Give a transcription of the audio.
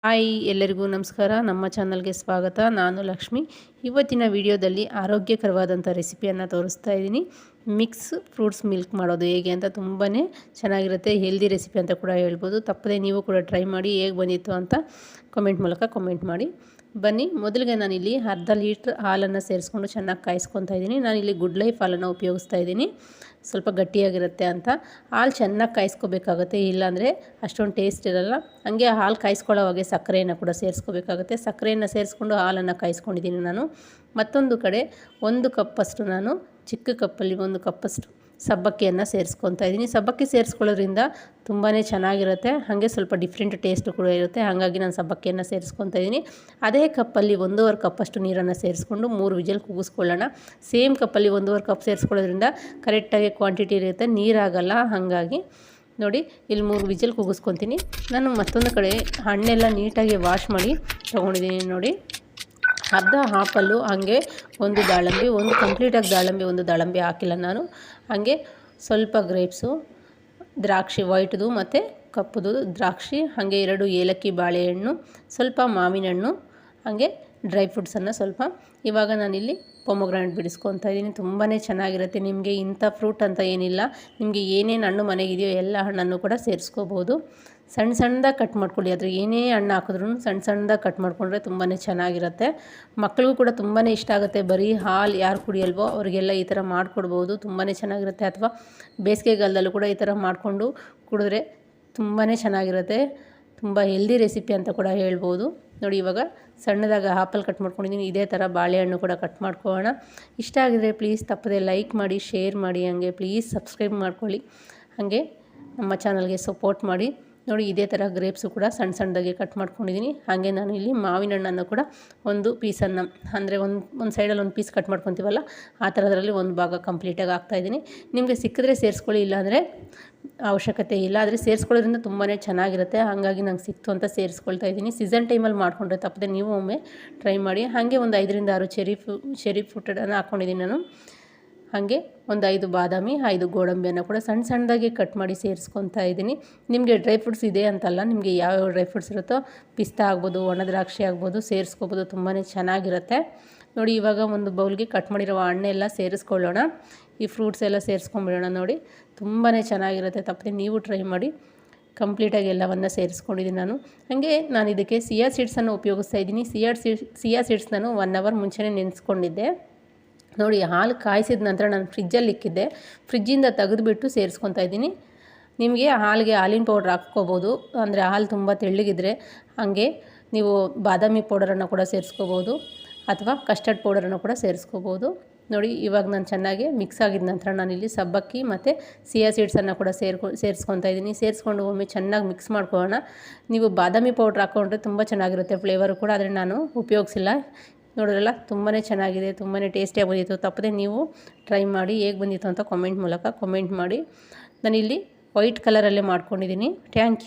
Hi ಎಲ್ಲರಿಗೂ ನಮಸ್ಕಾರ. ನಮ್ಮ ಚಾನಲ್ಗೆ ಸ್ವಾಗತ. ನಾನು ಲಕ್ಷ್ಮಿ. ಇವತ್ತಿನ ವಿಡಿಯೋದಲ್ಲಿ ಆರೋಗ್ಯಕರವಾದಂಥ ರೆಸಿಪಿಯನ್ನು ತೋರಿಸ್ತಾ ಇದ್ದೀನಿ. ಮಿಕ್ಸ್ ಫ್ರೂಟ್ಸ್ ಮಿಲ್ಕ್ ಮಾಡೋದು ಹೇಗೆ ಅಂತ ತುಂಬಾ ಚೆನ್ನಾಗಿರುತ್ತೆ. ಹೆಲ್ದಿ ರೆಸಿಪಿ ಅಂತ ಕೂಡ ಹೇಳ್ಬೋದು. ತಪ್ಪದೆ ನೀವು ಕೂಡ ಟ್ರೈ ಮಾಡಿ. ಹೇಗೆ ಬಂದಿತ್ತು ಅಂತ ಕಮೆಂಟ್ ಮೂಲಕ ಕಮೆಂಟ್ ಮಾಡಿ. ಬನ್ನಿ, ಮೊದಲಿಗೆ ನಾನಿಲ್ಲಿ ಅರ್ಧ ಲೀಟ್ರ್ ಹಾಲನ್ನು ಸೇರಿಸ್ಕೊಂಡು ಚೆನ್ನಾಗಿ ಕಾಯಿಸ್ಕೊತಾ ಇದ್ದೀನಿ. ನಾನಿಲ್ಲಿ ಗುಡ್ ಲೈಫ್ ಹಾಲನ್ನು ಉಪಯೋಗಿಸ್ತಾ ಇದ್ದೀನಿ, ಸ್ವಲ್ಪ ಗಟ್ಟಿಯಾಗಿರುತ್ತೆ ಅಂತ. ಹಾಲು ಚೆನ್ನಾಗಿ ಕಾಯಿಸ್ಕೋಬೇಕಾಗುತ್ತೆ, ಇಲ್ಲಾಂದರೆ ಅಷ್ಟೊಂದು ಟೇಸ್ಟ್ ಇರಲ್ಲ. ಹಾಗೆ ಹಾಲು ಕಾಯಿಸ್ಕೊಳ್ಳೋವಾಗೆ ಸಕ್ಕರೆಯನ್ನು ಕೂಡ ಸೇರಿಸ್ಕೋಬೇಕಾಗುತ್ತೆ. ಸಕ್ಕರೆಯನ್ನು ಸೇರಿಸ್ಕೊಂಡು ಹಾಲನ್ನು ಕಾಯಿಸ್ಕೊಂಡಿದ್ದೀನಿ ನಾನು. ಮತ್ತೊಂದು ಕಡೆ 1 ಕಪ್ಪಷ್ಟು ನಾನು ಚಿಕ್ಕ ಕಪ್ಪಲ್ಲಿ 1 ಕಪ್ಪಷ್ಟು ಸಬ್ಬಕ್ಕಿಯನ್ನು ಸೇರಿಸ್ಕೊತಾ ಇದ್ದೀನಿ. ಸಬ್ಬಕ್ಕಿ ಸೇರಿಸ್ಕೊಳ್ಳೋದ್ರಿಂದ ತುಂಬಾ ಚೆನ್ನಾಗಿರುತ್ತೆ, ಹಾಗೆ ಸ್ವಲ್ಪ ಡಿಫ್ರೆಂಟ್ ಟೇಸ್ಟ್ ಕೂಡ ಇರುತ್ತೆ. ಹಾಗಾಗಿ ನಾನು ಸಬ್ಬಕ್ಕಿಯನ್ನು ಸೇರಿಸ್ಕೊತಾ ಇದ್ದೀನಿ. ಅದೇ ಕಪ್ಪಲ್ಲಿ 1.5 ಕಪ್ಪಷ್ಟು ನೀರನ್ನು ಸೇರಿಸ್ಕೊಂಡು 3 ವಿಜಲ್ ಕೂಗಿಸ್ಕೊಳ್ಳೋಣ. ಸೇಮ್ ಕಪ್ಪಲ್ಲಿ 1.5 ಕಪ್ ಸೇರಿಸ್ಕೊಳ್ಳೋದ್ರಿಂದ ಕರೆಕ್ಟಾಗಿ ಕ್ವಾಂಟಿಟಿ ಇರುತ್ತೆ, ನೀರಾಗಲ್ಲ. ಹಾಗಾಗಿ ನೋಡಿ, ಇಲ್ಲಿ 3 ವಿಜಲ್ ಕೂಗಿಸ್ಕೊತೀನಿ. ನಾನು ಮತ್ತೊಂದು ಕಡೆ ಹಣ್ಣೆಲ್ಲ ನೀಟಾಗಿ ವಾಶ್ ಮಾಡಿ ತೊಗೊಂಡಿದ್ದೀನಿ. ನೋಡಿ, ಅರ್ಧ ಆಪಲ್ಲು, ಹಾಗೆ 1 ದಾಳಂಬಿ, ಒಂದು ಕಂಪ್ಲೀಟಾಗಿ ದಾಳಂಬಿ, 1 ದಾಳಂಬಿ ಹಾಕಿಲ್ಲ ನಾನು. ಹಾಗೆ ಸ್ವಲ್ಪ ಗ್ರೇಪ್ಸು, ದ್ರಾಕ್ಷಿ ವೈಟ್ದು ಮತ್ತು ಕಪ್ಪುದು ದ್ರಾಕ್ಷಿ, ಹಾಗೆ 2 ಏಲಕ್ಕಿ ಬಾಳೆಹಣ್ಣು, ಸ್ವಲ್ಪ ಮಾವಿನ ಹಣ್ಣು, ಹಾಗೆ ಡ್ರೈ ಫ್ರೂಟ್ಸನ್ನು ಸ್ವಲ್ಪ. ಇವಾಗ ನಾನಿಲ್ಲಿ ಪೊಮೊಗ್ರಾನೇಟ್ ಬಿಡಿಸ್ಕೊತಾ ಇದ್ದೀನಿ. ತುಂಬಾ ಚೆನ್ನಾಗಿರುತ್ತೆ. ನಿಮಗೆ ಇಂಥ ಫ್ರೂಟ್ ಅಂತ ಏನಿಲ್ಲ, ನಿಮಗೆ ಏನೇನು ಹಣ್ಣು ಮನೆಗಿದೆಯೋ ಎಲ್ಲ ಹಣ್ಣನ್ನು ಕೂಡ ಸೇರಿಸ್ಕೋಬೋದು. ಸಣ್ಣ ಸಣ್ಣದಾಗಿ ಕಟ್ ಮಾಡ್ಕೊಳ್ಳಿ. ಅದ್ರ ಏನೇ ಹಣ್ಣು ಹಾಕಿದ್ರೂ ಸಣ್ಣ ಸಣ್ಣದಾಗಿ ಕಟ್ ಮಾಡಿಕೊಂಡ್ರೆ ತುಂಬಾ ಚೆನ್ನಾಗಿರುತ್ತೆ. ಮಕ್ಕಳಿಗೂ ಕೂಡ ತುಂಬಾ ಇಷ್ಟ ಆಗುತ್ತೆ. ಬರೀ ಹಾಲು ಯಾರು ಕುಡಿಯಲ್ವೋ ಅವರಿಗೆಲ್ಲ ಈ ಥರ ಮಾಡಿಕೊಡ್ಬೋದು, ತುಂಬಾ ಚೆನ್ನಾಗಿರುತ್ತೆ. ಅಥವಾ ಬೇಸಿಗೆಗಾಲದಲ್ಲೂ ಕೂಡ ಈ ಥರ ಮಾಡಿಕೊಂಡು ಕುಡಿದ್ರೆ ತುಂಬಾ ಚೆನ್ನಾಗಿರುತ್ತೆ. ತುಂಬ ಹೆಲ್ದಿ ರೆಸಿಪಿ ಅಂತ ಕೂಡ ಹೇಳ್ಬೋದು. ನೋಡಿ, ಇವಾಗ ಸಣ್ಣದಾಗಿ ಆಪಲ್ ಕಟ್ ಮಾಡ್ಕೊಂಡಿದ್ದೀನಿ. ಇದೇ ಥರ ಬಾಳೆಹಣ್ಣು ಕೂಡ ಕಟ್ ಮಾಡ್ಕೊಳ್ಳೋಣ. ಇಷ್ಟ ಆಗಿದ್ರೆ ಪ್ಲೀಸ್ ತಪ್ಪದೆ ಲೈಕ್ ಮಾಡಿ, ಶೇರ್ ಮಾಡಿ, ಹಾಗೆ ಪ್ಲೀಸ್ ಸಬ್ಸ್ಕ್ರೈಬ್ ಮಾಡ್ಕೊಳ್ಳಿ. ಹಾಗೆ ನಮ್ಮ ಚಾನಲ್ಗೆ ಸಪೋರ್ಟ್ ಮಾಡಿ. ನೋಡಿ, ಇದೇ ಥರ ಗ್ರೇಪ್ಸು ಕೂಡ ಸಣ್ಣ ಸಣ್ಣದಾಗಿ ಕಟ್ ಮಾಡ್ಕೊಂಡಿದ್ದೀನಿ. ಹಾಗೆ ನಾನು ಇಲ್ಲಿ ಮಾವಿನ ಹಣ್ಣನ್ನು ಕೂಡ 1 ಪೀಸನ್ನು, ಅಂದರೆ ಒಂದು ಸೈಡಲ್ಲಿ 1 ಪೀಸ್ ಕಟ್ ಮಾಡ್ಕೊತೀವಲ್ಲ ಆ ಥರದ್ರಲ್ಲಿ 1 ಭಾಗ ಕಂಪ್ಲೀಟಾಗಿ ಹಾಕ್ತಾಯಿದ್ದೀನಿ. ನಿಮಗೆ ಸಿಕ್ಕಿದ್ರೆ ಸೇರಿಸ್ಕೊಳ್ಳಿ, ಇಲ್ಲಾಂದರೆ ಅವಶ್ಯಕತೆ ಇಲ್ಲ. ಆದರೆ ಸೇರಿಸ್ಕೊಳ್ಳೋದ್ರಿಂದ ತುಂಬಾ ಚೆನ್ನಾಗಿರುತ್ತೆ. ಹಾಗಾಗಿ ನಂಗೆ ಸಿಕ್ತು ಅಂತ ಸೇರಿಸ್ಕೊಳ್ತಾ ಇದ್ದೀನಿ. ಸೀಸನ್ ಟೈಮಲ್ಲಿ ಮಾಡಿಕೊಂಡ್ರೆ ತಪ್ಪದೆ ನೀವು ಒಮ್ಮೆ ಟ್ರೈ ಮಾಡಿ. ಹಾಗೆ ಒಂದು 5ರಿಂದ 6 ಚೆರಿ ಫ್ರೂಟನ್ನು ಹಾಕ್ಕೊಂಡಿದ್ದೀನಿ ನಾನು. ಹಾಗೆ ಒಂದು 5 ಬಾದಾಮಿ, 5 ಗೋಡಂಬಿಯನ್ನು ಕೂಡ ಸಣ್ಣ ಸಣ್ಣದಾಗಿ ಕಟ್ ಮಾಡಿ ಸೇರಿಸ್ಕೊತಾ ಇದ್ದೀನಿ. ನಿಮಗೆ ಡ್ರೈ ಫ್ರೂಟ್ಸ್ ಇದೆ ಅಂತಲ್ಲ, ನಿಮಗೆ ಯಾವ್ಯಾವ ಡ್ರೈ ಫ್ರೂಟ್ಸ್ ಇರುತ್ತೋ, ಪಿಸ್ತಾ ಆಗ್ಬೋದು, ಒಣ ದ್ರಾಕ್ಷಿ ಆಗ್ಬೋದು, ಸೇರಿಸ್ಕೋಬೋದು. ತುಂಬಾ ಚೆನ್ನಾಗಿರುತ್ತೆ. ನೋಡಿ, ಇವಾಗ ಒಂದು ಬೌಲ್ಗೆ ಕಟ್ ಮಾಡಿರೋ ಹಣ್ಣೆಲ್ಲ ಸೇರಿಸ್ಕೊಳ್ಳೋಣ. ಈ ಫ್ರೂಟ್ಸ್ ಎಲ್ಲ ಸೇರಿಸ್ಕೊಂಬಿಡೋಣ. ನೋಡಿ, ತುಂಬಾ ಚೆನ್ನಾಗಿರುತ್ತೆ. ತಪ್ಪದೆ ನೀವು ಟ್ರೈ ಮಾಡಿ. ಕಂಪ್ಲೀಟಾಗಿ ಎಲ್ಲವನ್ನು ಸೇರಿಸ್ಕೊಂಡಿದ್ದೀನಿ ನಾನು. ಹಾಗೆ ನಾನು ಇದಕ್ಕೆ ಸಿಯಾ ಸೀಡ್ಸನ್ನು ಉಪಯೋಗಿಸ್ತಾ ಇದ್ದೀನಿ. ಸಿಯಾ ಸೀಡ್ಸ್ ನಾನು 1 ಅವರ್ ಮುಂಚೆನೇ ನೆನೆಸ್ಕೊಂಡಿದ್ದೆ. ನೋಡಿ, ಹಾಲು ಕಾಯಿಸಿದ ನಂತರ ನಾನು ಫ್ರಿಜ್ಜಲ್ಲಿ ಇಕ್ಕಿದ್ದೆ. ಫ್ರಿಜ್ಜಿಂದ ತೆಗೆದುಬಿಟ್ಟು ಸೇರಿಸ್ಕೊತಾ ಇದ್ದೀನಿ. ನಿಮಗೆ ಹಾಲಿಗೆ ಹಾಲಿನ ಪೌಡ್ರ್ ಹಾಕ್ಕೋಬೋದು, ಅಂದರೆ ಹಾಲು ತುಂಬ ತೆಳ್ಳಗಿದ್ರೆ. ಹಾಗೆ ನೀವು ಬಾದಾಮಿ ಪೌಡರನ್ನು ಕೂಡ ಸೇರಿಸ್ಕೋಬೋದು, ಅಥವಾ ಕಸ್ಟರ್ಡ್ ಪೌಡರನ್ನು ಕೂಡ ಸೇರಿಸ್ಕೋಬೋದು. ನೋಡಿ, ಇವಾಗ ನಾನು ಚೆನ್ನಾಗಿ ಮಿಕ್ಸ್ ಆಗಿದ ನಂತರ ನಾನಿಲ್ಲಿ ಸಬ್ಬಕ್ಕಿ ಮತ್ತು ಸಿಯಾ ಸೀಡ್ಸನ್ನು ಕೂಡ ಸೇರಿಸ್ಕೊತಾ ಇದ್ದೀನಿ. ಸೇರಿಸ್ಕೊಂಡು ಒಮ್ಮೆ ಚೆನ್ನಾಗಿ ಮಿಕ್ಸ್ ಮಾಡ್ಕೊಳ್ಳೋಣ. ನೀವು ಬಾದಾಮಿ ಪೌಡ್ರ್ ಹಾಕ್ಕೊಂಡ್ರೆ ತುಂಬ ಚೆನ್ನಾಗಿರುತ್ತೆ ಫ್ಲೇವರು ಕೂಡ, ಆದರೆ ನಾನು ಉಪಯೋಗಿಸಿಲ್ಲ. ನೋಡಿದ್ರಲ್ಲ, ತುಂಬಾ ಚೆನ್ನಾಗಿದೆ, ತುಂಬಾ ಟೇಸ್ಟಿಯಾಗಿ ಬಂದಿತ್ತು. ತಪ್ಪದೆ ನೀವು ಟ್ರೈ ಮಾಡಿ. ಹೇಗೆ ಬಂದಿತ್ತು ಅಂತ ಕಾಮೆಂಟ್ ಮೂಲಕ ಕಾಮೆಂಟ್ ಮಾಡಿ. ನಾನಿಲ್ಲಿ ವೈಟ್ ಕಲರಲ್ಲೇ ಮಾಡ್ಕೊಂಡಿದ್ದೀನಿ. Thank you.